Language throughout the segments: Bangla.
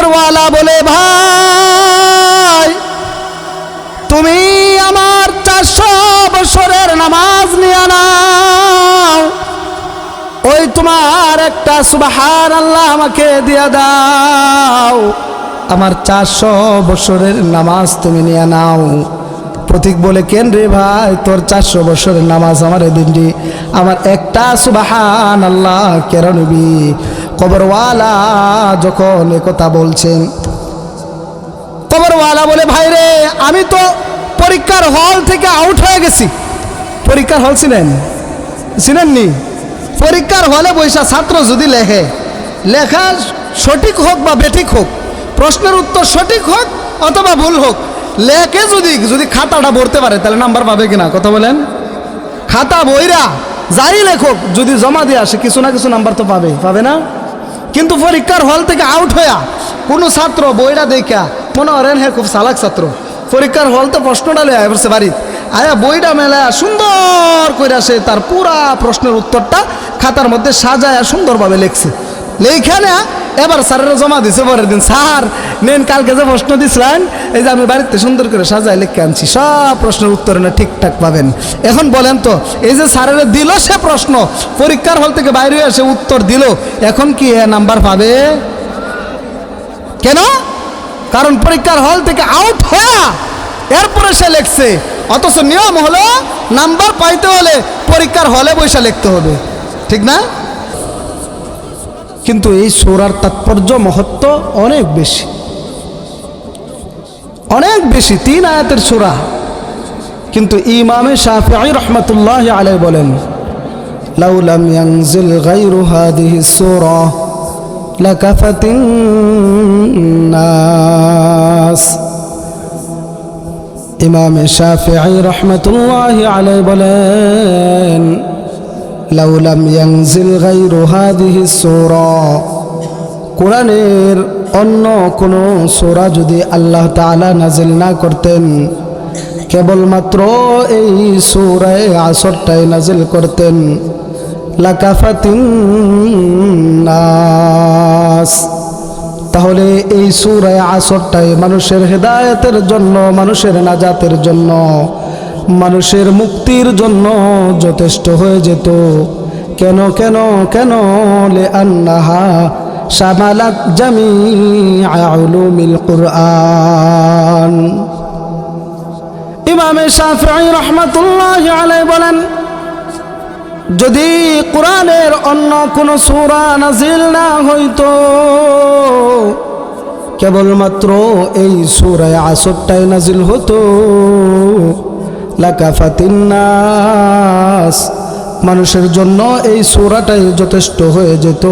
কবরওয়ালা বলে, ভাই তুমি আমার 400 বছরের নামাজ নিয়ে নাও, ওই তোমার একটা সুবহানাল্লাহ আমাকে দিয়ে দাও, আমার 400 বছরের নামাজ তুমি নিয়ে নাও। প্রতীক বলে, কেন রে ভাই, তোর 400 বছরের নামাজ আমার দিনটি, আমার একটা সুবহানাল্লাহ কেন নিবি? কবরওয়ালা যখন একথা বলছেন, কবরওয়ালা বলে, ভাই রে আমি তো পরীক্ষার হল থেকে আউট হয়ে গেছি। পরীক্ষার হল চিনেননি? পরীক্ষার হলে বৈশা ছাত্র যদি লেখা সঠিক হোক বা বেঠিক হোক, প্রশ্নের উত্তর সঠিক হোক অথবা ভুল হোক, লেখে যদি খাতাটা ভরতে পারে তাহলে নাম্বার পাবে কিনা? কথা বলেন। খাতা বইরা যাই লেখক যদি জমা দিয়ে আসে কিছু না কিছু নাম্বার তো পাবে না? কিন্তু পরীক্ষার হল থেকে আউট হইয়া কোনো ছাত্র বইটা দেখা মনে করেন হ্যাঁ খুব চালাক ছাত্র, পরীক্ষার হল তো প্রশ্নটা লয়ে আসছে বাড়ির আয়া বইটা মেলা সুন্দর করে আসে তার পুরা প্রশ্নের উত্তরটা খাতার মধ্যে সাজায় সুন্দরভাবে লিখছে। লেখানে এবার স্যারেরা জমা দিছে পরের দিন, স্যার নেন কালকে যে প্রশ্ন দিছিলেন এই যে আমি বাড়িতে সুন্দর করে সাজায় লিখে আনছি, সব প্রশ্নের উত্তর না ঠিকঠাক পাবেন। এখন বলেন তো এই যে স্যারেরা দিল সে প্রশ্ন পরীক্ষার হল থেকে বাইরে এসে উত্তর দিল, এখন কি নাম্বার পাবে? কেন? কারণ পরীক্ষার হল থেকে আউট হয়ে এরপরে সে লিখছে, অথচ নিয়ম হলো নাম্বার পাইতে হলে পরীক্ষার হলে বসে লিখতে হবে, ঠিক না? কিন্তু এই সূরার তাৎপর্য মহত্ব অনেক বেশি, অনেক বেশি। 3 আয়াতের সূরা, কিন্তু ইমামে শাফিঈ রাহমাতুল্লাহি আলাইহি বলেন, লাউ লাম ইয়ানজিল গায়রু হাদিহিস সূরা লাকাফাতিন নাস। ইমামে শাফিঈ রাহমাতুল্লাহি আলাইহি বলেন, লাউ লাম ইয়ানজিল গায়রু হাদিহিস সূরা, কোরআনের অন্য কোনো সূরা যদি আল্লাহ তাআলা নাজিল না করতেন, কেবলমাত্র এই সূরা আসরটাই নাজিল করতেন, লাকাফাতিন নাস, তাহলে এই সূরা আসরটাই মানুষের হেদায়েতের জন্য, মানুষের নাজাতের জন্য, মানুষের মুক্তির জন্য যথেষ্ট হয়ে যেত। কেন কেন কেন? লিআন্নাহা শামালাত জামিআ উলুমিল কুরআন। ইমামে শাফিঈ রাহমাতুল্লাহি আলাইহি বলেন, যদি কোরআনের অন্য কোন সূরা নাজিল না হইতো, কেবলমাত্র এই সূরা আসরটাই নাজিল হতো, লাকাফাতিন নাস, মানুষের জন্য এই সূরাটাই যথেষ্ট হয়ে যেত।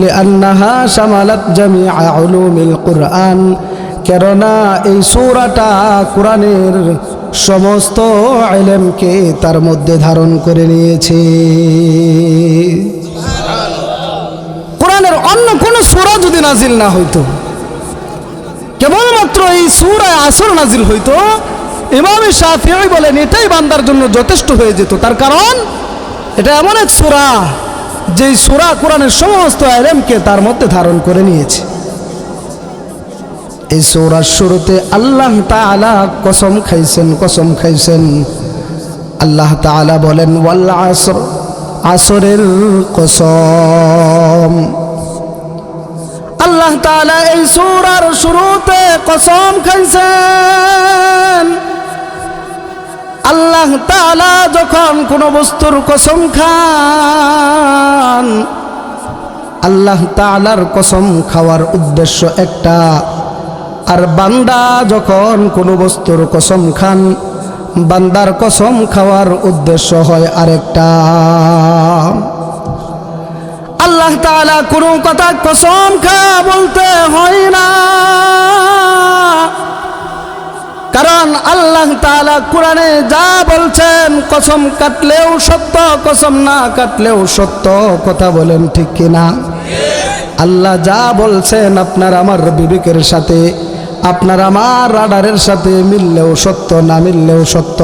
লিআন্নাহা শামালাত জামিআ উলুমিল কুরআন, কেননা এই সূরাটা কোরআনের সমস্ত ইলমকে তার মধ্যে ধারণ করে নিয়েছে। কোরআনের অন্য কোন সূরা যদি নাজিল না হইতো, কেবলমাত্র এই সূরা আসর নাজিল হইতো, ইমাম শাফিঈ বলেন এটাই বান্দার জন্য যথেষ্ট হয়ে যেত। তার কারণ এটা এমন এক সূরা যেই সূরা কোরআনের সমস্ত ইলমকে তার মধ্যে ধারণ করে নিয়েছে। এই সূরার শুরুতে আল্লাহ তাআলা কসম খাইছেন। আল্লাহ তাআলা বলেন, ওয়াল আসর, আসরের কসম। আল্লাহ তাআলা এই সূরার শুরুতে কসম খাইছেন। আল্লাহ তাআলা যখন কোনো বস্তুর কসম খান, আল্লাহ তাআলার কসম খাওয়ার উদ্দেশ্য একটা, আর বান্দা যখন কোনো বস্তুর কসম খান, বান্দার কসম খাওয়ার উদ্দেশ্য হয় আরেকটা। আল্লাহ তাআলা কোনো কথা কসম খা বলতে হয় না, কারণ আল্লাহ তাআলা কোরআনে যা বলছেন কসম কাটলেও সত্য, কসম না কাটলেও সত্য। কথা বলেন ঠিক কিনা? আল্লাহ যা বলছেন আপনার আমার বিবেকের সাথে, আপনার আমার রাডারের সাথে মিললেও সত্য, না মিললেও সত্য।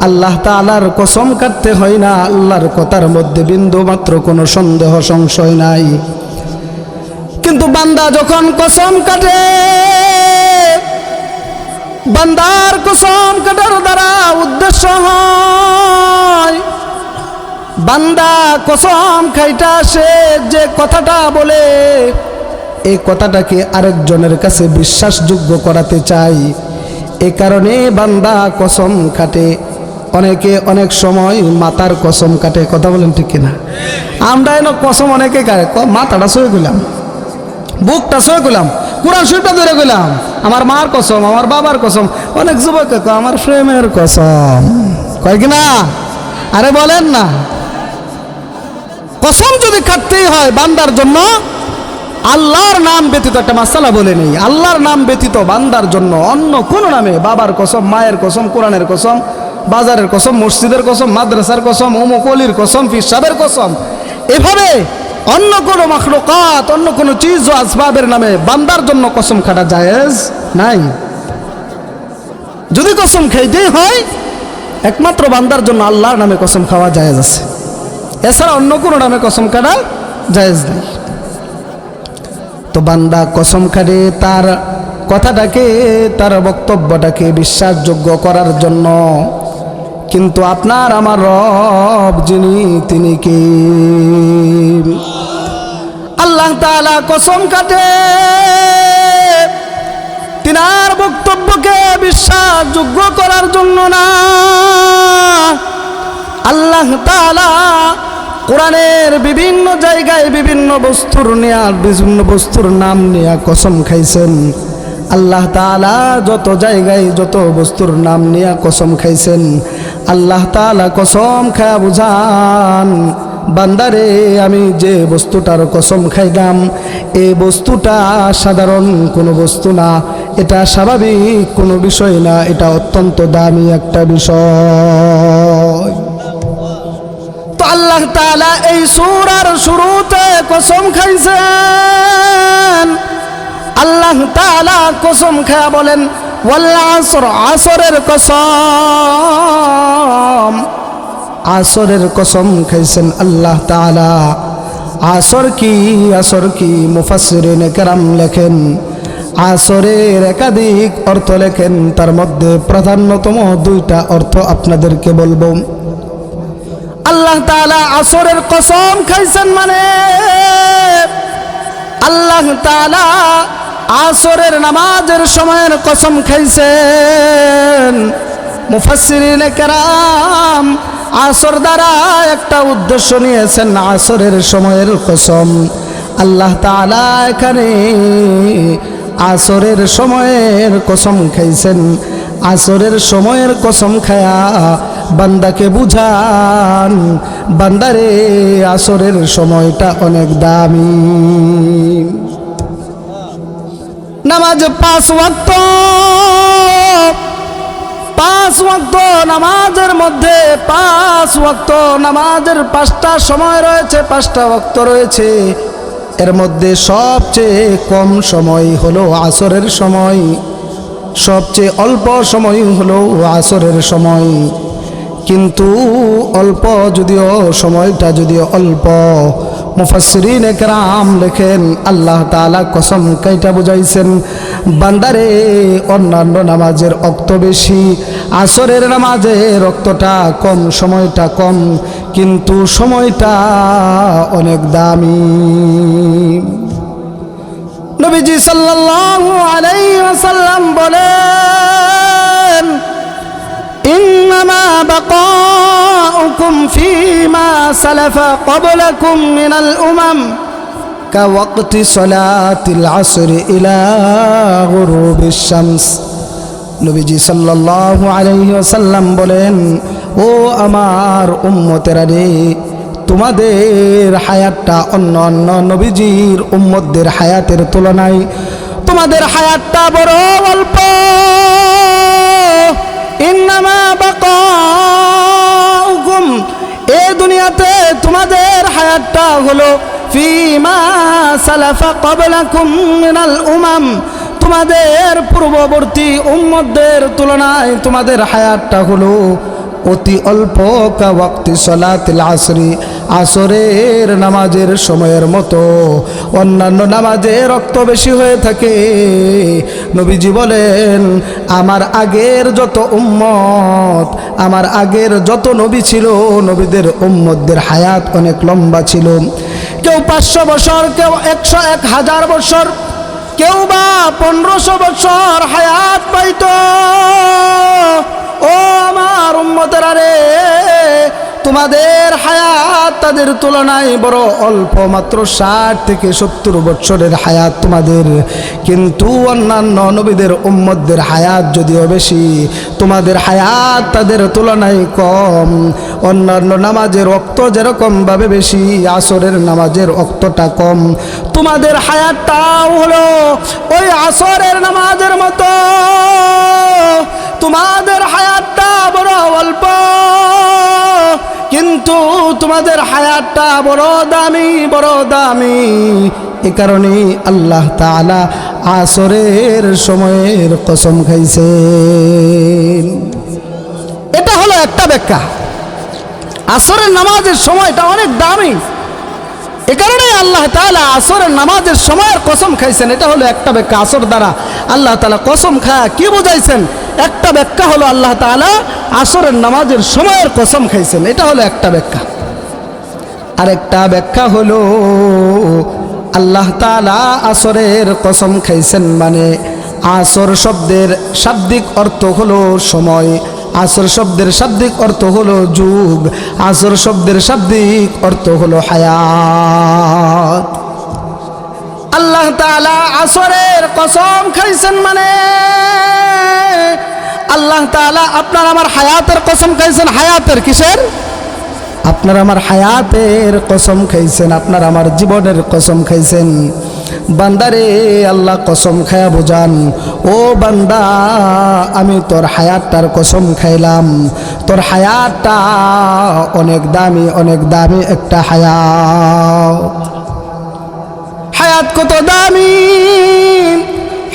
আল্লাহ তাআলার কসম কাটতে হয় না, আল্লাহর কথার মধ্যে বিন্দু মাত্র কোনো সন্দেহ সংশয় নাই। কিন্তু বান্দা যখন কসম কাটে, বান্দার কসম কাটার দ্বারা উদ্দেশ্য হয় বান্দা কসম খাইটা সে যে কথাটা বলে এই কথাটাকে আরেকজনের কাছে বিশ্বাসযোগ্য করাতে চাই। এ কারণে বান্দা কসম কাটে। অনেকে অনেক সময় মাতার কসম কাটে, কথা বলেন ঠিক কিনা? আমরা এনে কসম অনেকে কাটে, মাথাটা সয়ে গেলাম, বুকটা সয়ে গেলাম, কোরআন শরীফটা ধরে গেলাম, আমার মার কসম, আমার বাবার কসম। অনেক যুবক আমার প্রেমের কসম কয় কিনা? আরে বলেন না, কসম যদি কাটতেই হয় বান্দার জন্য, আল্লাহর নাম ব্যতীত, একটা মাসালা বলে নেই, আল্লাহর নাম ব্যতীত বান্দার জন্য অন্য কোন নামে, বাবার কসম, মায়ের কসম, কোরআনের কসম, বাজারের কসম, মসজিদের কসম, মাদ্রাসার কসম, অমুক অলির কসম, পীর সাহেবের কসম, এভাবে অন্য কোনো মাখলুকাত, অন্য কোনো চিজ ও আসবাবের নামে বান্দার জন্য কসম খাটা জায়েজ নাই। যদি কসম খাইতেই হয় একমাত্র বান্দার জন্য আল্লাহর নামে কসম খাওয়া জায়েজ আছে, এছাড়া অন্য কোনো নামে কসম কাটা জায়েজ নেই। তো বান্দা কসম কাটে তার কথাটাকে, তার বক্তব্যটাকে বিশ্বাসযোগ্য করার জন্য। কিন্তু আপনার আমার রব যিনি, তিনি কি? আল্লাহ তাআলা কসম কাটে তিনার বক্তব্যকে বিশ্বাসযোগ্য করার জন্য না। আল্লাহ তাআলা কোরআনের বিভিন্ন জায়গায় বিভিন্ন বস্তুর নাম নিয়ে কসম খাইছেন। আল্লাহ তাআলা যত জায়গায় যত বস্তুর নাম নিয়ে কসম খাইছেন, আল্লাহ তাআলা কসম খায়া বুঝান, বান্দারে আমি যে বস্তুটার কসম খাইলাম এই বস্তুটা সাধারণ কোনো বস্তু না, এটা স্বাভাবিক কোনো বিষয় না, এটা অত্যন্ত দামি একটা বিষয়। তো আল্লাহ তাআলা এই সূরার শুরুতে কসম খাইছেন। আল্লাহ তাআলা কসম খায়া বলেন ওয়াল আসর, আসরের কসম, আসরের কসম খাইছেন আল্লাহ তাআলা। আসর কি, আসর কি? মুফাসসিরিনে কেরাম লেখেন আসরের একাধিক অর্থ লেখেন, তার মধ্যে প্রাধান্যতম দুইটা অর্থ আপনাদেরকে বলবো। আল্লাহ তাআলা আসরের কসম খাইছেন মানে আল্লাহ তাআলা আসরের নামাজের সময়ের কসম খাইছেন। মুফাসসিরিনে কেরাম আসর দ্বারা একটা উদ্দেশ্য নিয়েছেন, আসরের সময়ের কসম। আল্লাহ তাআলা এখানে আসরের সময়ের কসম খাইছেন। আসরের সময়ের কসম খায়া বান্দাকে বুঝান, বান্দারে আসরের সময়টা অনেক দামি। নামাজ 5 ওয়াক্ত, 5 ওয়াক্ত নামাজের মধ্যে 5 ওয়াক্ত নামাজের 5টা সময় রয়েছে, 5টা ওয়াক্ত রয়েছে। এর মধ্যে সবচেয়ে কম সময় হলো আসরের সময়, সবচেয়ে অল্প সময় হলো আসরের সময়। কিন্তু অল্প যদিও, সময়টা যদিও অল্প, মুফাসসিরিনে কেরাম লেখেন আল্লাহ তাআলা কসম কাইটা বুঝাইছেন, বান্দারে অন্যান্য নামাজের ওয়াক্ত বেশি, আসরের নামাজের ওয়াক্তটা কম, সময়টা কম, কিন্তু সময়টা অনেক দামি। নবীজি সাল্লাল্লাহু আলাইহি ওয়াসাল্লাম বলেন ইন্নামা বাকাউকুম ফীমা সালাফা ক্বাবলাকুম মিনাল উমাম কাওয়াক্তি সালাতিল আসর ইলা গুরুবিশ শামস। নবীজি সাল্লাল্লাহু আলাইহি ওয়াসাল্লাম বলেন, ও আমার উম্মতেরা রে, তোমাদের হায়াতটা অন্য অন্য নবীজির উম্মতদের হায়াতের তুলনায় তোমাদের হায়াতটা বড় অল্প। ইন্নামা বাকাউকুম, এই দুনিয়াতে তোমাদের হায়াতটা হলো ফীমা সালাফা ক্বাবলাকুম মিনাল উমাম, তোমাদের পূর্ববর্তী উম্মতদের তুলনায় তোমাদের হায়াতটা হলো অতি অল্প কা ওয়াক্তি সলাতিল আসরি, আসরের নামাজের সময়ের মতো অন্যান্য নামাজে রক্ত বেশি হয়ে থাকে। নবীজি বলেন, আমার আগের যত উম্মত, আমার আগের যত নবী ছিল, নবীদের উম্মতদের হায়াত অনেক লম্বা ছিল। কেউ 500 বছর, কেউ 100, 1000 বছর, কেউ বা 1500 বছর হায়াত পাইত। ও আমার উম্মতেরা রে, তোমাদের হায়াত তাদের তুলনায় বড় অল্প, মাত্র 60 থেকে 70 বছরের হায়াত তোমাদের। কিন্তু অন্যান্য নবীদের উম্মতদের হায়াত যদিও বেশি, তোমাদের হায়াত তাদের তুলনায় কম। অন্যান্য নামাজের ওয়াক্ত যেরকমভাবে বেশি, আসরের নামাজের ওয়াক্তটা কম। তোমাদের হায়াতটাও হলো ওই আসরের নামাজের মতো। তোমাদের হায়াতটা বড় অল্প, কিন্তু তোমাদের হায়াতটা বড় দামি, বড় দামি। এ কারণে আল্লাহ তাআলা আসরের সময়ের কসম খাইছেন। এটা হলো একটা ব্যাখ্যা। আসরের নামাজের সময়টা অনেক দামি, এ কারণে আল্লাহ তাআলা আসরের নামাজের সময়ের কসম খাইছেন। এটা হলো একটা ব্যাখ্যা। আসর দ্বারা আল্লাহ তাআলা কসম খায়া কি বুঝাইছেন? একটা ব্যাখ্যা হলো আল্লাহ তাআলা আসরের নামাজের সময়ের কসম খাইছেন, এটা হলো একটা ব্যাখ্যা। আরেকটা ব্যাখ্যা হলো আল্লাহ তাআলা আসরের কসম খাইছেন মানে আসর শব্দের শাব্দিক অর্থ হলো সময়, আসর শব্দের শাব্দিক অর্থ হলো যুগ, আসর শব্দের শাব্দিক অর্থ হলো হায়াত। আল্লাহ তাআলা আসরের কসম খাইছেন মানে আল্লাহ তাআলা আপনার আমার হায়াতের কসম খাইছেন। হায়াতের কিসের? আপনার আমার হায়াতের কসম খাইছেন, আপনার আমার জীবনের কসম খাইছেন। বান্দারে আল্লাহ কসম খায়া বোঝান, ও বান্দা আমি তোর হায়াতটার কসম খাইলাম। তোর হায়াতটা অনেক দামি, অনেক দামি একটা হায়াত। হায়াত কত দামি,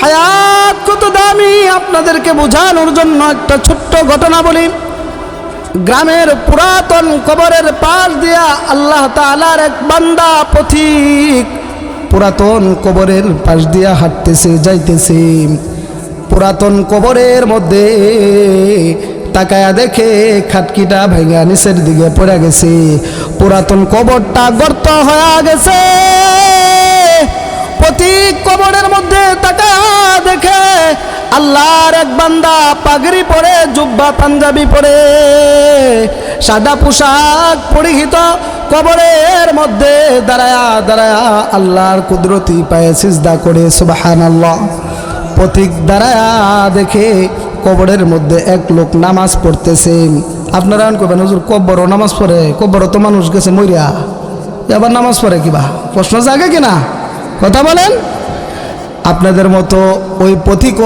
হায়াত কত দামি আপনাদেরকে বোঝানোর জন্য একটা ছোট্ট ঘটনা বলি। গ্রামের পুরাতন কবরের পাশ দিয়া আল্লাহ তাআলার এক বান্দা পথিক পুরাতন কবরের পাশ দিয়া হাঁটতেছে, যাইতেছে। পুরাতন কবরের মধ্যে তাকায়া দেখে খাটকিটা ভেঙে নিচের দিকে পড়ে গেছে। পুরাতন কবরটা গর্ত হয়ে গেছে। পথিক কবরের মধ্যে তাকায়া দেখে আল্লাহর এক বান্দা পাগড়ি পরে, জুব্বা পাঞ্জাবি পরে, সাদা পোশাক পরিহিত কবরের মধ্যে দাঁড়ায়া দাঁড়ায়া আল্লাহর কুদরতি পায়ে সিজদা করে সুবহানাল্লাহ। পথিক দাঁড়ায়া দেখে কবরের মধ্যে এক লোক নামাজ পড়তেছে। আপনারা কবেন, হুজুর কবরও নামাজ পড়ে? কবরও তো মানুষ গেছে মরিয়া, এবার নামাজ পড়ে কিবা? প্রশ্ন জাগে কিনা? কথা বলেন। আপনাদের মতো ওই পথিক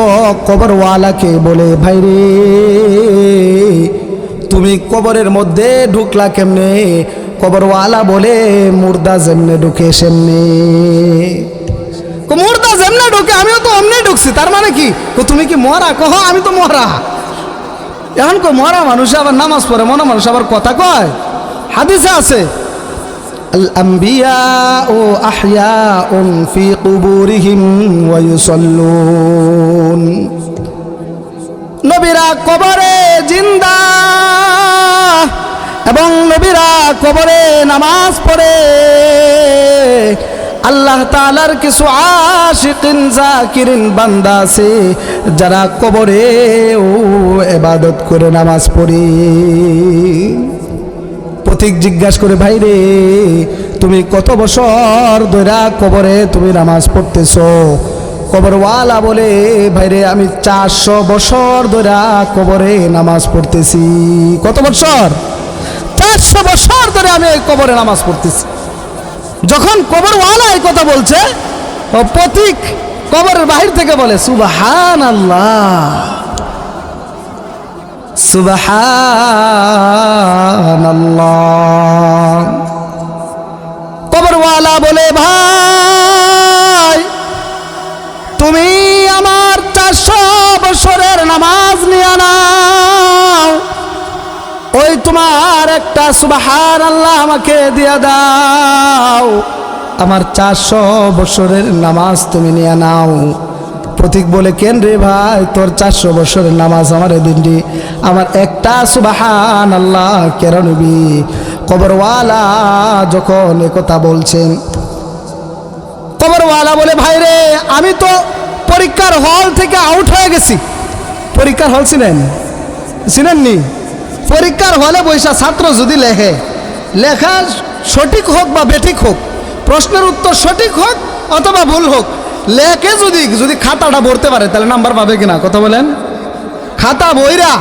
কবরওয়ালাকে বলে, ভাই রে তুমি কবরের মধ্যে ঢুকলা কেমনে? কবরওয়ালা বলে, মুর্দা যেমনে ঢুকে সেমনে। মুর্দা যেমনে ঢুকে আমিও তো অমনি ঢুকছি। তার মানে কি? তুমি কি মরা? কহ আমি তো মরা। এখন মরা মানুষ আবার নামাজ পড়ে, মরা মানুষ আবার কথা কয়? হাদিসে আছে, الأنبياء أحياء في قبورهم ويصلون। নবীরা কবরে জিন্দা এবং নবীরা কবরে নামাজ পড়ে। আল্লাহ তাআলার কিছু আশিকিন জাকিরিন বান্দা আছে যারা কবরে ইবাদত করে নামাজ পড়ে। পথিক জিজ্ঞাসা করে, ভাই রে তুমি কত বছর ধরে কবরে তুমি নামাজ পড়তেছো? কবরওয়ালা বলে, ভাই রে আমি 400 বছর ধরে কবরে নামাজ পড়তেছি। কত বছর? 400 বছর ধরে আমি এই কবরে নামাজ পড়তেছি। যখন কবরওয়ালা এই কথা বলছে, ও পথিক কবরের বাহির থেকে বলে, সুবহানাল্লাহ, সুবহানাল্লাহ। কবরওয়ালা বলে, ভাই তুমি আমার 400 বছরের নামাজ নিয়ে নাও। তোমার একটা সুবহানাল্লাহ আমাকে দিয়া দাও, আমার 400 বছরের নামাজ তুমি নিয়ে নাও। প্রতীক বলে, কেন রে ভাই, তোর 400 বছরের নামাজ আমার দিনটি, আমার একটা সুবহানাল্লাহ কেন নিবি? কবরওয়ালা যখন একথা বলছেন, কবরওয়ালা বলে, ভাই রে, আমি তো পরীক্ষার হল থেকে আউট হয়ে গেছি। পরীক্ষার হল চিনেননি? পরীক্ষার হলে বৈশা ছাত্র যদি লেখা সঠিক হোক বা বেঠিক হোক, প্রশ্নের উত্তর সঠিক হোক অথবা ভুল হোক, লেখে যদি খাতাটা ভরতে পারে তাহলে নাম্বার পাবে কিনা? কথা বলেন। খাতা বইরা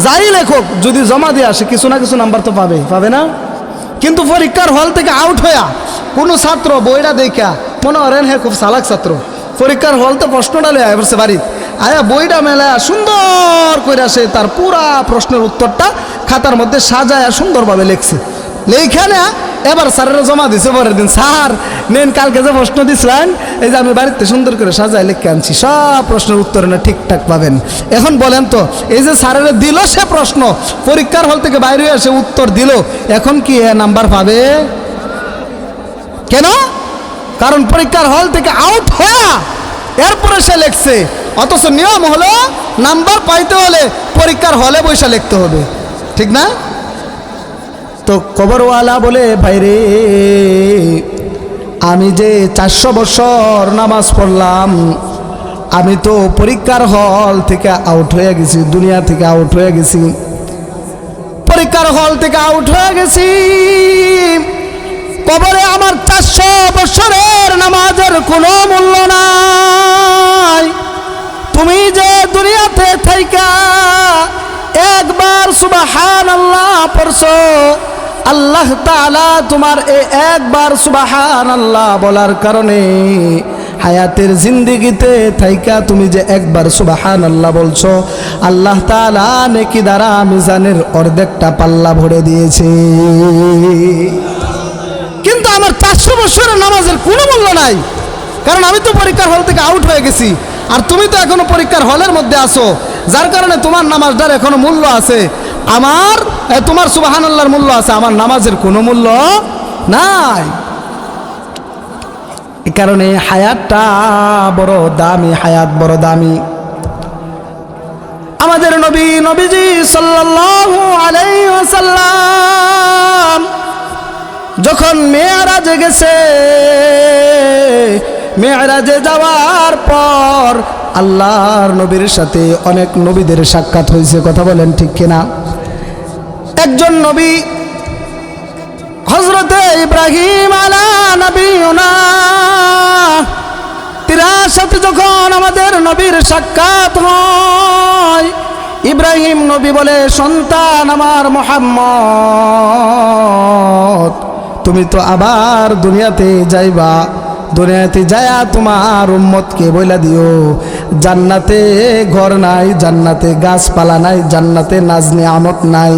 যাই লেখক যদি জমা দিয়ে আসে কিছু না কিছু নাম্বার তো পাবে না? কিন্তু পরীক্ষার হল থেকে আউট হইয়া কোনো ছাত্র বইটা দেখা মনে করেন হ্যাঁ খুব চালাক ছাত্র, পরীক্ষার হল তো প্রশ্নটা লেয়া এবারছে বাড়ি আয়া বইটা মেলায় সুন্দর করে আসে তার পুরা প্রশ্নের উত্তরটা খাতার মধ্যে সাজায় সুন্দরভাবে লিখছে। লেখানে এবার স্যারেরা জমা দিছে পরের দিন, স্যার নেন কালকে যে প্রশ্ন দিছিলেন এই যে আমি বাড়িতে সুন্দর করে সাজায় লিখে আনছি, সব প্রশ্নের উত্তর না ঠিকঠাক পাবেন। এখন বলেন তো, এই যে স্যারেরা দিল সে প্রশ্ন, পরীক্ষার হল থেকে বাইরে এসে উত্তর দিল, এখন কি নাম্বার পাবে? কেন? কারণ পরীক্ষার হল থেকে আউট হয়ে এরপরে সে লিখছে। অথচ নিয়ম হলো নাম্বার পাইতে হলে পরীক্ষার হলে বসে লিখতে হবে, ঠিক না? তো কবরওয়ালা বলে, ভাইরে, আমি যে 400 বছর নামাজ পড়লাম, আমি তো পরীক্ষার হল থেকে আউট হয়ে গেছি, দুনিয়া থেকে আউট হয়ে গেছি, পরীক্ষার হল থেকে আউট হয়ে গেছি। কবরে আমার 400 বছরের নামাজের কোনো মূল্য নাই। তুমি যে দুনিয়াতে থাইকা একবার সুবহানাল্লাহ পড়ছো, আল্লাহ তাআলা তোমার এই একবার সুবহানাল্লাহ বলার কারণে হায়াতের জিন্দেগিতে থাইকা তুমি যে একবার সুবহানাল্লাহ বলছো, আল্লাহ তাআলা নেকি দ্বারা মিজানের অর্ধেকটা পাল্লা ভরে দিয়েছে। কিন্তু আমার 400 বছরের নামাজের কোনো মূল্য নাই, কারণ আমি তো পরীক্ষার হল থেকে আউট হয়ে গেছি, আর তুমি তো এখনো পরীক্ষার হলের মধ্যে আছো, যার কারণে তোমার নামাজটার এখনো মূল্য আছে, তোমার সুবহানাল্লাহর মূল্য আছে, আমার নামাজের কোনো মূল্য নাই। এই কারণে হায়াতটা বড় দামি, হায়াত বড় দামি। আমাদের নবীজি সাল্লাল্লাহু আলাইহি ওয়াসাল্লাম যখন মেরাজে গেছে, মেরাজে যাওয়ার পর আল্লাহর নবীর সাথে অনেক নবীদের সাক্ষাৎ হয়েছে, কথা বলেন ঠিক কিনা? একজন নবী হযরতে ইব্রাহিম আলা নবিয়ুনা, তিনার সাথে যখন আমাদের নবীর সাক্ষাৎ হয়, ইব্রাহিম নবী বলে, সন্তান আমার মুহাম্মদ, তুমি তো আবার দুনিয়াতে যাইবা, দুনিয়াতে যায়া তোমার উম্মতকে বইলা দিও জান্নাতে ঘর নাই, জান্নাতে গাছপালা নাই, জান্নাতে নাজ নিয়ামত নাই।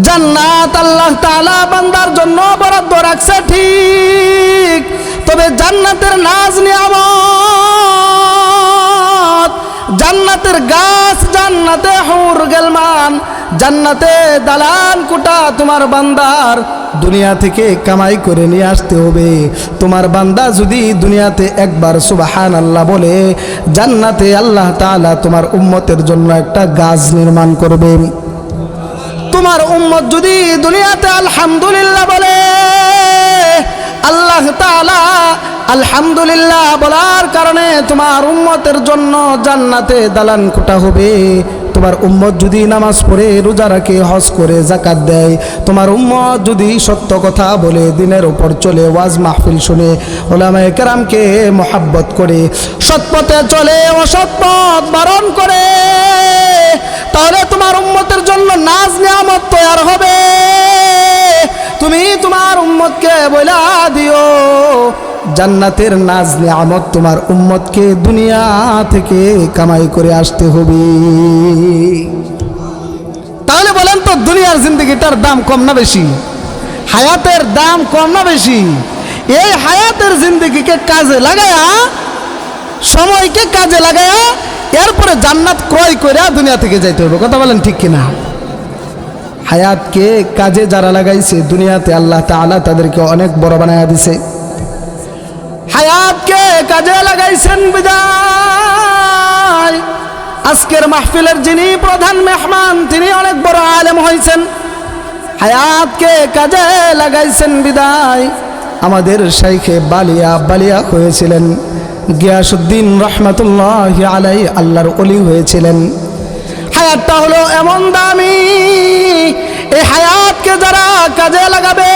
জান্নাত আল্লাহ তাআলা বান্দার জন্য বরাদ্দ রাখছে ঠিক, তবে জান্নাতের নাজ নিয়ামত, জান্নাতের গাছ, জান্নাতে হুর গেলমান, জান্নাতে দালান কোঠা তোমার বান্দার দুনিয়া থেকে কামাই করে নিয়ে আসতে হবে। তোমার বান্দা যদি দুনিয়াতে একবার সুবহানাল্লাহ বলে, জান্নাতে আল্লাহ তাআলা তোমার উম্মতের জন্য একটা গাছ নির্মাণ করবে। তোমার উম্মত যদি দুনিয়াতে আলহামদুলিল্লাহ বলে, আল্লাহ তাআলা আলহামদুলিল্লাহ বলার কারণে তোমার উম্মতের জন্য জান্নাতে দালান কোঠা হবে। তোমার উম্মত যদি নামাজ পড়ে, রোজা রাখে, হজ করে, যাকাত দেয়, তোমার উম্মত যদি সত্য কথা বলে, দিনের উপর চলে, ওয়াজ মাহফিল শুনে, উলামায়ে কেরামকে মোহাব্বত করে, সৎপথে চলে, অসৎ পথ বারণ করে, তাহলে তোমার উম্মতের জন্য নাজ নিয়ামত তৈরি হবে। তুমি তোমার উম্মতকে বলা দিও জান্নাতের নাজ নিয়ামত তোমার উম্মতকে দুনিয়া থেকে কামাই করে আসতে হবে। তাহলে বলেন তো, দুনিয়ার জিন্দগিটার দাম কম না বেশি? হায়াতের দাম কম না বেশি? এই হায়াতের জিন্দগিকে কাজে লাগায়া, সময়কে কাজে লাগায়া, এরপরে জান্নাত ক্রয় করে দুনিয়া থেকে যাইতে হবে, কথা বলেন ঠিক কিনা? হায়াতকে কাজে যারা লাগাইছে দুনিয়াতে আল্লাহ তাআলা তাদেরকে অনেক বড় বানায়া দিছে। হায়াতকে কাজে লাগাইছেন বিদায় আজকের মাহফিলের যিনি প্রধান মেহমান তিনি অনেক বড় আলেম হয়েছেন। হায়াতকে কাজে লাগাইছেন বিদায় আমাদের শাইখে বালিয়া হয়েছিলেন, গিয়াসউদ্দিন রহমাতুল্লাহি আলাইহি আল্লাহর ওলি হয়েছিলেন। হায়াতটা হলো এমন দামি, এই হায়াতকে যারা কাজে লাগাবে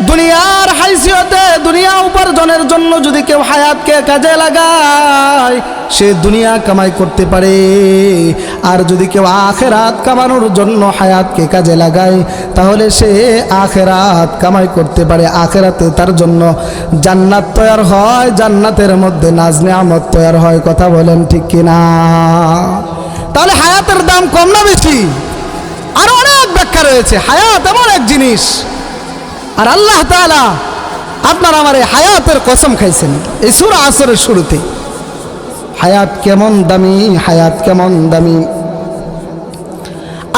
দুনিয়ার হাইসিয়তে দুনিয়া উপার্জনের জন্য যদি কেউ হায়াতকে কাজে লাগায় সে দুনিয়া কামাই করতে পারে। আর যদি কেউ আখেরাত কামানোর জন্য হায়াতকে কাজে লাগায় তাহলে সে আখেরাত কামাই করতে পারে। আখেরাতে তার জন্য জান্নাত তৈয়ার হয়, জান্নাতের মধ্যে নাজ নেয়ামত তৈয়ার হয়। কথা বলেন ঠিক কিনা? তাহলে হায়াতের দাম কম না বেশি? আরো অনেক ব্যাখ্যা রয়েছে। হায়াত এমন এক জিনিস, আর আল্লাহ তাআলা আপনার আমার এই হায়াতের কসম খাইছেন এই সূরা আসরের শুরুতে। হায়াত কেমন দামি, হায়াত কেমন দামি।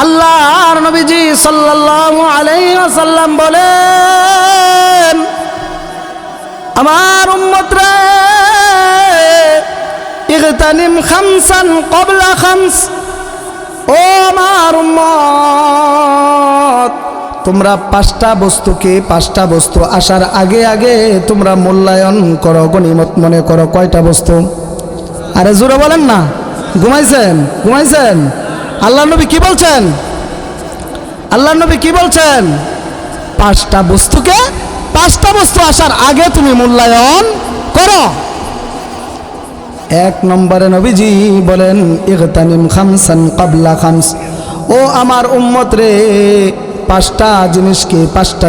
আল্লাহর নবীজি সাল্লাল্লাহু আলাইহি ওয়াসাল্লাম বলেন, আমার উম্মত রে ইগতানিম খামসান ক্বাবলা খামস, ও আমার উম্মত তোমরা পাঁচটা বস্তু আসার আগে আগে তোমরা মূল্যায়ন করো, গনিমত মনে করো। কয়টা বস্তু? আরে জোরে বলেন না। ঘুমাইছেন? আল্লাহ নবী কি বলছেন? পাঁচটা বস্তু আসার আগে তুমি মূল্যায়ন করো। এক নম্বরে নবীজি বলেন ইগতানিম খামসান ক্বাবলা খামস, ও আমার উম্মত রে পাঁচটা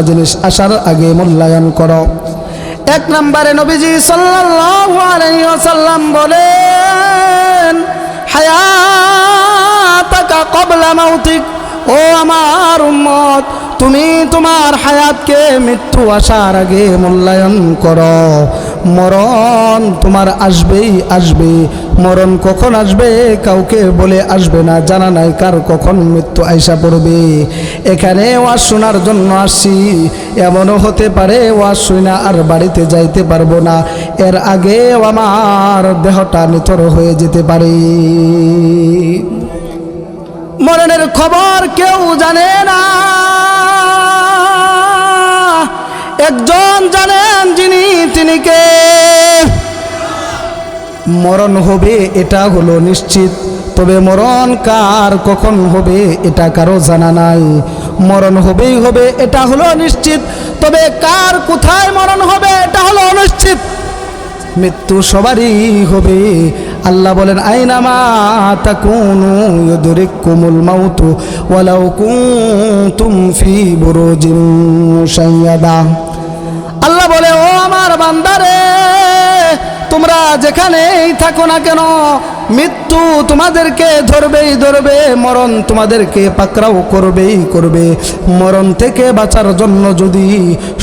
জিনিস আসার আগে মূল্যায়ন করো। এক নম্বরে নবীজি সাল্লাল্লাহু আলাইহি ওয়াসাল্লাম বলেন হায়াতাকা ক্বাবলা মাউতিক, ও আমার উম্মত তুমি তোমার হায়াতকে মৃত্যু আসার আগে মূল্যায়ন করো। মরণ তোমার আসবে। মরণ কখন আসবে কাউকে বলে আসবে না, জানা নাই কার কখন মৃত্যু আইসা পড়বে। এখানে ওয়াজ শোনার জন্য আসছি, এমনও হতে পারে ওয়াজ শুনা আর বাড়িতে যাইতে পারবো না, এর আগেও আমার দেহটা নিথর হয়ে যেতে পারে। মরণের খবর কেউ জানে না, একজন জানেন তিনি কে? মরণ হবে এটা হলো নিশ্চিত, তবে মরণ কার কখন হবে এটা কারো জানা নাই। মরণ হবেই হবে এটা হলো নিশ্চিত, তবে কার কোথায় মরণ হবে এটা হলো অনিশ্চিত। মৃত্যু সবারই হবে। আল্লাহ বলেন আইনামা তাকুনু ইউদরিকুমুল মাউতু ওয়ালাউ কুনতুম ফি বুরুজিন মুশাইয়াদা। আল্লাহ বলে ও আমার বান্দারে তোমরা যেখানেই থাকো না কেন মৃত্যু তোমাদেরকে ধরবে। মরণ তোমাদেরকে পাকড়াও করবে। মরণ থেকে বাঁচার জন্য যদি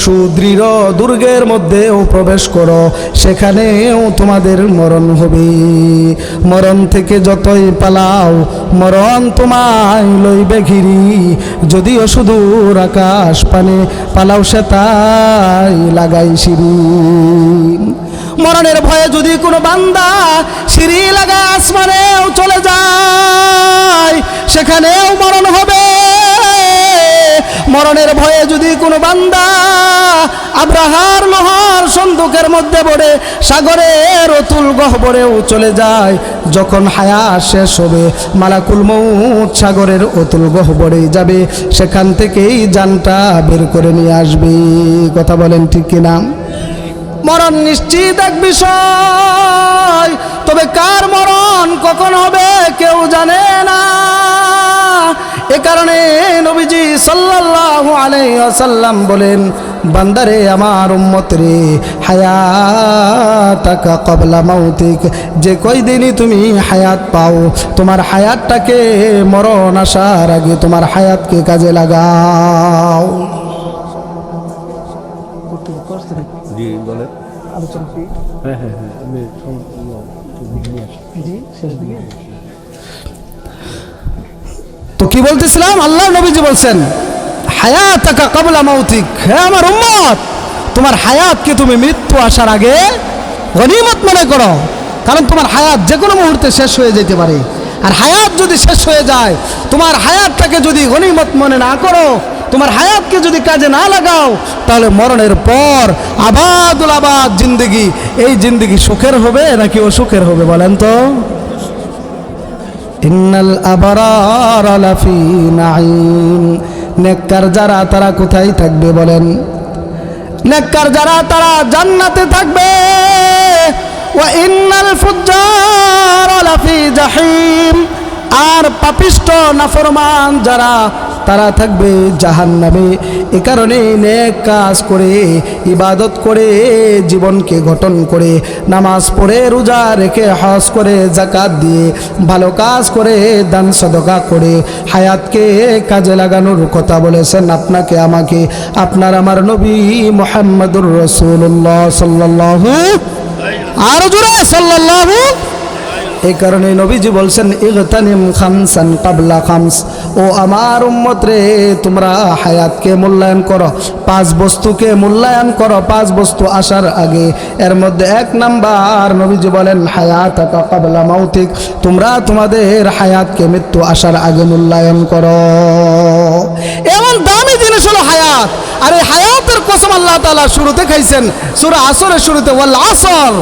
সুদৃঢ় দুর্গের মধ্যেও প্রবেশ করো সেখানেও তোমাদের মরণ হবে। মরণ থেকে যতই পালাও মরণ তোমায় লইবে ঘিরি, যদিও সুদূর আকাশ পানে পালাও সে তাই লাগাই সিঁড়ি। মরণের ভয়ে যদি কোনো বান্দা সিঁড়ি লাগায় আসমানেও চলে যায় সেখানেও মরণ হবে। মরণের ভয়ে যদি কোনো বান্দা আব্রাহার লোহার সন্দুকের মধ্যে পড়ে সাগরের অতুল গহ্বরেও চলে যায়, যখন হায়াত শেষ হবে মালাকুল মউত সাগরের অতুল গহ্বরে যাবে, সেখান থেকেই জানটা বের করে নিয়ে আসবে। কথা বলেন ঠিক কিনা? মরণ নিশ্চিত এক বিষয়, তবে কার মরণ কখন হবে কেউ জানে না। এ কারণে নবীজি সাল্লাল্লাহু আলাইহি ওয়াসাল্লাম বলেন বান্দারে আমার উম্মত রে হায়াতাকা ক্বাবলা মাউতিক, যে কয়দিনই তুমি হায়াত পাও তোমার হায়াতটাকে মরণ আসার আগে তোমার হায়াতকে কাজে লাগাও। কি বলতেছিলাম, আল্লাহ নবীজি বলছেন হায়াতাকা ক্বাবলা মাউতিক, হে আমার উম্মত, তোমার হায়াতকে তুমি মৃত্যু আসার আগে গনিমত মনে করো, কারণ তোমার হায়াত যে কোনো মুহূর্তে শেষ হয়ে যেতে পারে। আর হায়াত যদি শেষ হয়ে যায়, তোমার হায়াতটাকে যদি গনিমত মনে না করো, তোমার হায়াতকে যদি কাজে না লাগাও, তাহলে মরণের পর আবাদুল আবাদ জিন্দগি, এই জিন্দগি সুখের হবে নাকি অসুখের হবে বলেন তো? ইন্নাল আবরার লাফি নাঈম, নেককার যারা তারা কোথায় থাকবে বলেন? নেককার যারা তারা জান্নাতে থাকবে। ওয়া ইন্নাল ফুজ্জার লাফি জাহিম, আর পাপিষ্ট নাফরমান যারা তারা থাকবে জাহান্নামে। এ কারণে নেক কাজ করে, ইবাদত করে, জীবনকে গঠন করে, নামাজ পড়ে, রোজা রেখে, হজ করে, যাকাত দিয়ে, ভালো কাজ করে, দান সদকা করে হায়াতকে কাজে লাগানোর কথা বলেছেন আপনাকে আমাকে, আপনার আমার নবী মুহাম্মদুর রাসূলুল্লাহ সাল্লাল্লাহু, আর জোরে সাল্লাল্লাহু। এই কারণে নবীজি বলছেন ইগতানিম খামসান ক্বাবলা খামস, ও আমার উম্মত রে, তোমরা হায়াতকে মূল্যায়ন করো, 5 বস্তুকে মূল্যায়ন করো 5 বস্তু আসার আগে। এর মধ্যে 1 নাম্বার নবীজি বলেন হায়াতাকা ক্বাবলা মাউতিক, তোমরা তোমাদের হায়াতকে মৃত্যু আসার আগে মূল্যায়ন করো। এমন দামি জিনিস হলো হায়াত। আর এই হায়াতের কসম আল্লাহ তাআলা শুরুতে খাইছেন সূরা আসরের শুরুতে, ওয়াল আসর।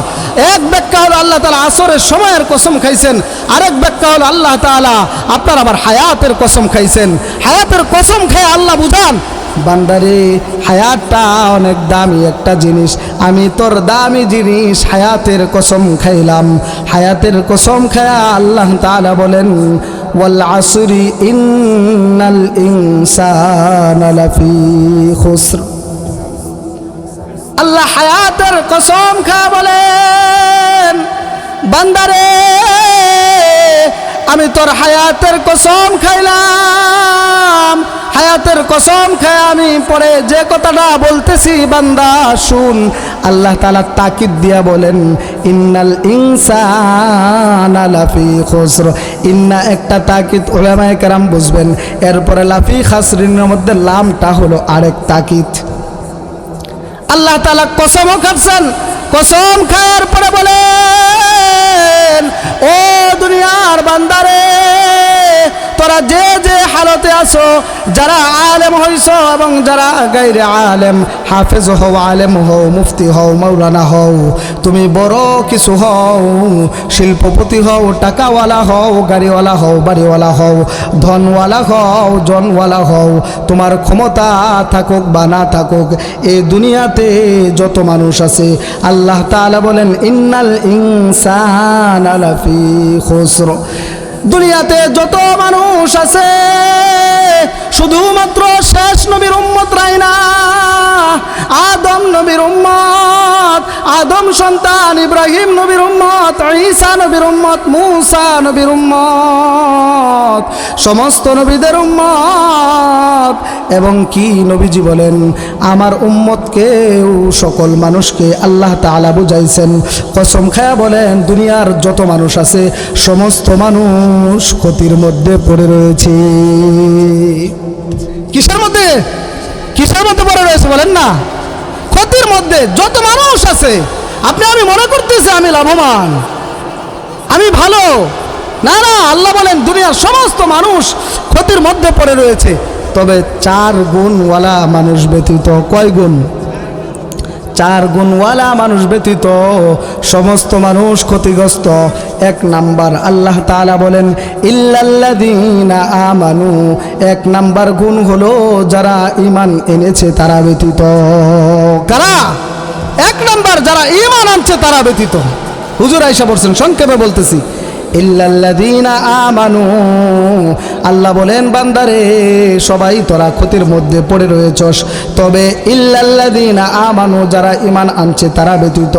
এক ব্যাখ্যা হলো আল্লাহ তাআলা আসরের সময়ের কসম খাইছেন, আরেক ব্যাখ্যা হলো আল্লাহ তাআলা আপনার আবার হায়াতের কসম খাইছেন। হায়াতের কসম খেয়ে আল্লাহ বুঝান, বান্দারে হায়াতটা অনেক দামি একটা জিনিস, আমি তোর দামি জিনিস হায়াতের কসম খাইলাম। হায়াতের কসম খায়া আল্লাহ তাআলা বলেন ওয়াল আসরি ইন্নাল ইনসানা লাফি খুসর। আল্লাহ হায়াতের কসম খায়া বলেন, বান্দারে আমি তোর হায়াতের কসম খাইলাম। হায়াতের কসম খায় আমি পরে যে কথাটা বলতেছি বান্দা শুন। আল্লাহ তাআলা তাকিদ দিয়া বলেন ইন্নাল ইনসানা লাফি খুসর। ইন্না একটা তাকিদ, উলামায়ে কেরাম বুঝবেন। এরপরে লাফি খাসরিনের মধ্যে লামটা হলো আরেক তাকিদ। আল্লাহ তাআলা কসমও খাচ্ছেন, কসম খাওয়ার পরে বলেন ও দুনিয়ার বান্দারে, তোরা যে যে হালতে আছো, যারা আলেম হইছো এবং যারা গায়রে আলেম, হাফেজ হও, আলেম হও, মুফতি হও, মাওলানা হও, তুমি বড় কিছু হও, শিল্পপতি হও, টাকাওয়ালা হও, গাড়িওয়ালা হও, বাড়িওয়ালা হও, ধনওয়ালা হও, জনওয়ালা হও, তোমার ক্ষমতা থাকুক বা না থাকুক, এই দুনিয়াতে যত মানুষ আছে আল্লাহ তাআলা বলেন ইন্নাল ইনসানা লাফি খুসর। দুনিয়াতে যত মানুষ আছে শুধুমাত্র শেষ নবীর উম্মতরাই না, আদম নবীর উম্মত, আদম সন্তান ইব্রাহিম নবীর উম্মত, ঈসা নবীর উম্মত, মূসা নবীর উম্মত, সমস্ত নবীদের উম্মত। এবং কি নবীজি বলেন আমার উম্মতকেও, সকল মানুষকে আল্লাহ তাআলা বুঝাইছেন। কসম খায়া বলেন দুনিয়ার যত মানুষ আছে সমস্ত মানুষ ক্ষতির মধ্যে পড়ে রয়েছে। কিসের মধ্যে? কিসের মধ্যে পড়ে রয়েছে বলেন না? ক্ষতির মধ্যে। যত মানুষ আছে আপনি আমি মনে করতেছি আমি লাভবান, আমি ভালো, না না, আল্লাহ বলেন দুনিয়ার সমস্ত মানুষ ক্ষতির মধ্যে পড়ে রয়েছে, তবে 4 গুণওয়ালা মানুষ ব্যতীত। কয় গুণ? 4 গুণওয়ালা মানুষ ব্যতীত সমস্ত মানুষ ক্ষতিগ্রস্ত। 1 নাম্বার আল্লাহ তাআলা বলেন ইল্লাল্লাযীনা আমানু, 1 নাম্বার গুণ হলো যারা ঈমান এনেছে তারা ব্যতীত। কারা? 1 নাম্বার যারা ঈমান আনছে তারা ব্যতীত। হুজুর আয়েশা বলছেন, সংক্ষেপে বলতেছি, ইল্লাল্লাযীনা আমানু। আল্লাহ বলেন বান্দারে সবাই তোরা ক্ষতির মধ্যে পড়ে রয়েছস, তবে ইল্লাল্লাযীনা আমানু, যারা ঈমান আনছে তারা ব্যতীত।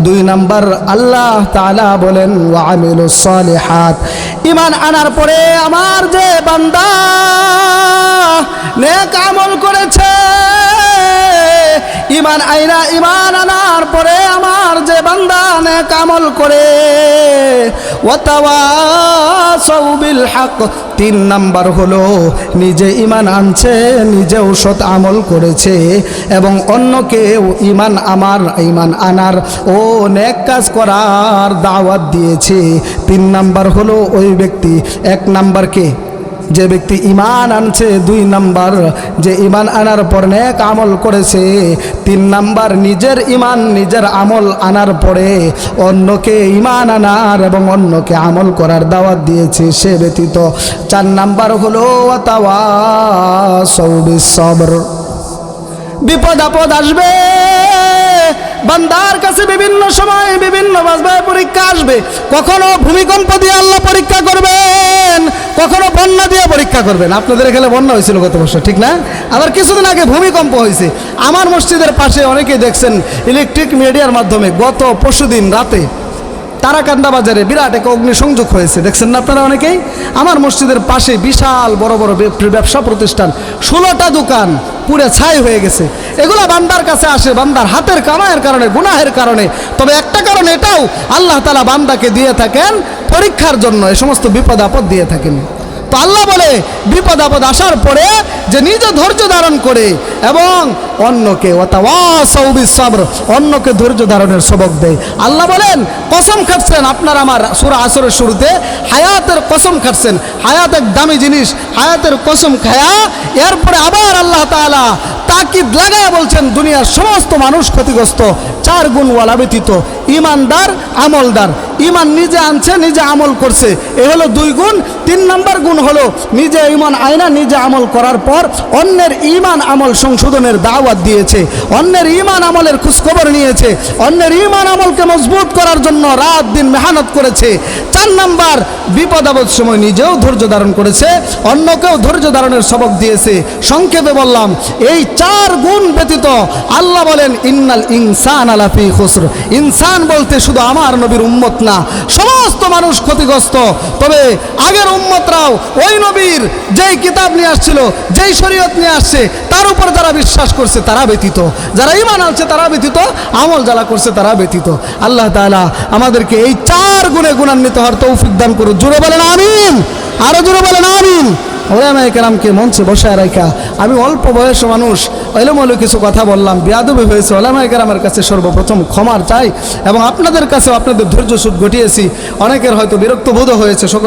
2 নাম্বার আল্লাহ তাআলা বলেন ওয়া আমিলুস সালিহাত। ঈমান আনার পরে আমার যে বান্দা নেক আমল করেছে, ঈমান আনার পরে আমার যে বান্দা নেক আমল করে, ওয়া তাওয়াসাউ বিল হক। 3 নাম্বার হলো নিজে ঈমান আনছে, নিজেও সৎ আমল করেছে এবং অন্যকেও ঈমান আনার ও নেক কাজ করার দাওয়াত দিয়েছে। 3 নাম্বার হলো ওই ব্যক্তি। 1 নাম্বারকে যে ব্যক্তি ঈমান আনছে, 2 নাম্বার যে ঈমান আনার পর নেক আমল করেছে, 3 নাম্বার নিজের ঈমান নিজের আমল আনার পরে অন্যকে ঈমান আনার এবং অন্যকে আমল করার দাওয়াত দিয়েছে সে ব্যতীত। 4 নাম্বার হলো ওয়া তাওয়াসাউ বিস সবর। বিপদ আপদ আসবে, বান্দার কাছে বিভিন্ন সময় বিভিন্ন ভাবে পরীক্ষা আসবে। কখনো ভূমিকম্প দিয়ে আল্লাহ পরীক্ষা করবেন, কখনো বন্যা দিয়ে পরীক্ষা করবেন। আপনাদের এখানে বন্যা হয়েছিল গত বছর, ঠিক না? আবার কিছুদিন আগে ভূমিকম্প হয়েছে। আমার মসজিদের পাশে অনেকেই দেখছেন ইলেকট্রিক মিডিয়ার মাধ্যমে গত পরশুদিন রাতে তারাকান্দা বাজারে বিরাট এক অগ্নিসংযোগ হয়েছে, দেখছেন না আপনারা অনেকেই? আমার মসজিদের পাশে বিশাল বড় বড় ব্যবসা প্রতিষ্ঠান, 16টা দোকান পুরো ছাই হয়ে গেছে। এগুলা বান্দার কাছে আসে বান্দার হাতের কামাইয়ের কারণে, গুনাহের কারণে। তবে একটা কারণ এটাও, আল্লাহ তাআলা বান্দাকে দিয়ে থাকেন পরীক্ষার জন্য, এই সমস্ত বিপদ আপদ দিয়ে থাকেন। তো আল্লাহ বলে বিপদ আপদ আসার পরে যে নিজে ধৈর্য ধারণ করে এবং অন্যকে ওয়াতাওয়াসাউ বিস সবর, অন্যকে ধৈর্য ধারণের সবক দেয়। আল্লাহ বলেন কসম খাচ্ছেন আপনার আমার সূরা আসরের শুরুতে হায়াতের কসম খাচ্ছেন। হায়াত এক দামি জিনিস, হায়াতের কসম খায়া এরপরে আবার আল্লাহ তাআলা তাকিদ লাগায়া বলছেন দুনিয়ার সমস্ত মানুষ ক্ষতিগ্রস্ত 4 গুণওয়ালা ব্যতীত ঈমানদার আমলদার। ঈমান নিজে আনছে, নিজে আমল করছে, এ হলো 2 গুণ। 3 নাম্বার গুণ হলো নিজে ঈমান আয়না নিজে আমল করার পর অন্যের ঈমান আমল সংশোধনের দাওয়াত দিয়েছে, অন্যের ঈমান আমলের খোঁজখবর নিয়েছে, অন্যের ঈমান আমলকে মজবুত করার জন্য রাত দিন মেহনত করেছে। 4 নাম্বার বিপদ আপদ সময় নিজেও ধৈর্য ধারণ করেছে, অন্যকেও ধৈর্য ধারণের সবক দিয়েছে। সংক্ষেপে বললাম এই 4 গুণ ব্যতীত আল্লাহ বলেন ইন্নাল ইনসানা লাফি খুসর। ইনসান বলতে শুধু আমার নবীর উম্মত না, সমস্ত মানুষ ক্ষতিগ্রস্ত। তবে আগের উম্মতরাও ওই নবীর যেই কিতাব নিয়ে আসছিল, যেই শরীয়ত নিয়ে আসছে তার উপর যারা বিশ্বাস করছে তারা ব্যতীত, যারা ঈমান আনছে তারা ব্যতীত, আমল যারা করছে তারা ব্যতীত। আল্লাহ তাআলা আমাদেরকে এই 4 গুণে গুণান্বিত হওয়ার তৌফিক দান করুন। জোরে বলেন আমিন, আরো জোরে বলেন আমিন। ওলামায়ে কেরামকে মঞ্চে বসায় রাখা, আমি অল্প বয়সী মানুষ, এলোমেলো কিছু কথা বললাম, বেয়াদবি হয়েছে, ওলামায়ে কেরামের কাছে সর্বপ্রথম ক্ষমার চাই এবং আপনাদের কাছেও আপনাদের ধৈর্য সুদ ঘটিয়েছি। অনেকের হয়তো বিরক্ত বোধ হয়েছে, সকল